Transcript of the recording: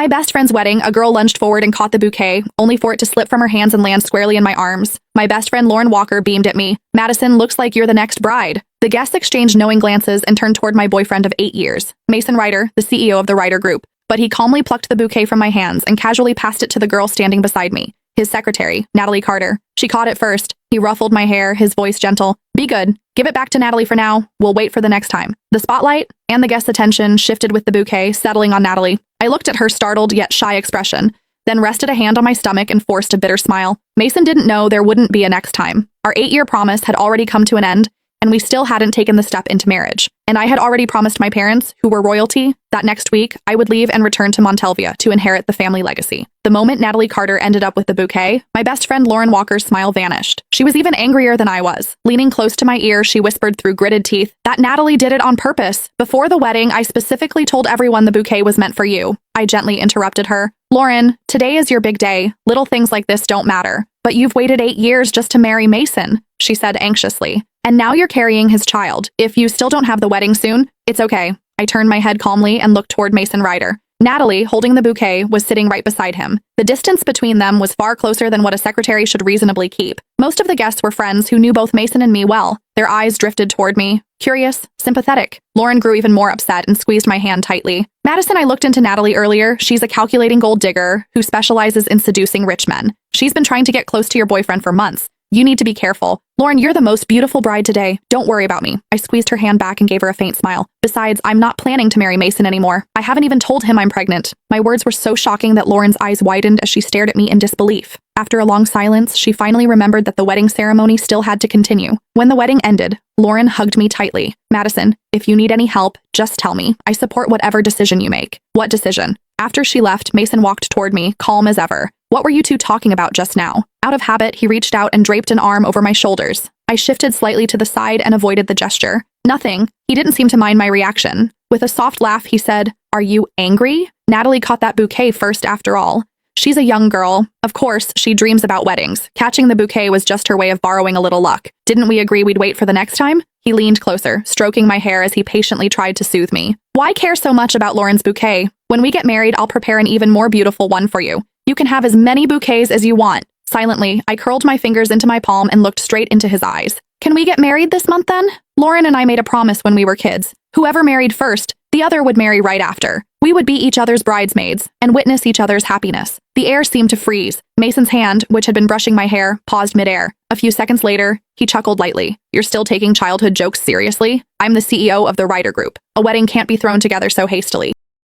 my best friend's wedding, a girl lunged forward and caught the bouquet, only for it to slip from her hands and land squarely in my arms. My best friend Lauren Walker beamed at me. "Madison, looks like you're the next bride." The guests exchanged knowing glances and turned toward my boyfriend of 8 years, Mason Ryder, the CEO of the Ryder Group. But he calmly plucked the bouquet from my hands and casually passed it to the girl standing beside me, his secretary, Natalie Carter. She caught it first. He ruffled my hair, his voice gentle. "Be good. Give it back to Natalie for now. We'll wait for the next time." The spotlight and the guest's attention shifted with the bouquet, settling on Natalie. I looked at her startled yet shy expression, then rested a hand on my stomach and forced a bitter smile. Mason didn't know there wouldn't be a next time. Our 8-year promise had already come to an end, and we still hadn't taken the step into marriage. And I had already promised my parents, who were royalty, that next week I would leave and return to Montelvia to inherit the family legacy. The moment Natalie Carter ended up with the bouquet, my best friend Lauren Walker's smile vanished. She was even angrier than I was. Leaning close to my ear, she whispered through gritted teeth, "That Natalie did it on purpose. Before the wedding, I specifically told everyone the bouquet was meant for you." I gently interrupted her. "Lauren, today is your big day. Little things like this don't matter. But you've waited 8 years just to marry Mason," she said anxiously. "And now you're carrying his child. If you still don't have the wedding soon, it's okay." I turned my head calmly and looked toward Mason Ryder. Natalie, holding the bouquet, was sitting right beside him. The distance between them was far closer than what a secretary should reasonably keep. Most of the guests were friends who knew both Mason and me well. Their eyes drifted toward me, curious, sympathetic. Lauren grew even more upset and squeezed my hand tightly. "Madison, I looked into Natalie earlier. She's a calculating gold digger who specializes in seducing rich men. She's been trying to get close to your boyfriend for months. You need to be careful. Lauren, you're the most beautiful bride today. Don't worry about me." I squeezed her hand back and gave her a faint smile. "Besides, I'm not planning to marry Mason anymore. I haven't even told him I'm pregnant." My words were so shocking that Lauren's eyes widened as she stared at me in disbelief. After a long silence, she finally remembered that the wedding ceremony still had to continue. When the wedding ended, Lauren hugged me tightly. "Madison, if you need any help, just tell me. I support whatever decision you make." "What decision?" After she left, Mason walked toward me, calm as ever. "What were you two talking about just now?" Out of habit, he reached out and draped an arm over my shoulders. I shifted slightly to the side and avoided the gesture. "Nothing." He didn't seem to mind my reaction. With a soft laugh, he said, "Are you angry? Natalie caught that bouquet first after all. She's a young girl. Of course, she dreams about weddings. Catching the bouquet was just her way of borrowing a little luck. Didn't we agree we'd wait for the next time?" He leaned closer, stroking my hair as he patiently tried to soothe me. "Why care so much about Lauren's bouquet? When we get married, I'll prepare an even more beautiful one for you. You can have as many bouquets as you want." Silently, I curled my fingers into my palm and looked straight into his eyes. "Can we get married this month then? Lauren and I made a promise when we were kids. Whoever married first, the other would marry right after. We would be each other's bridesmaids and witness each other's happiness." The air seemed to freeze. Mason's hand, which had been brushing my hair, paused midair. A few seconds later, he chuckled lightly. "You're still taking childhood jokes seriously? I'm the CEO of the Ryder Group. A wedding can't be thrown together so hastily."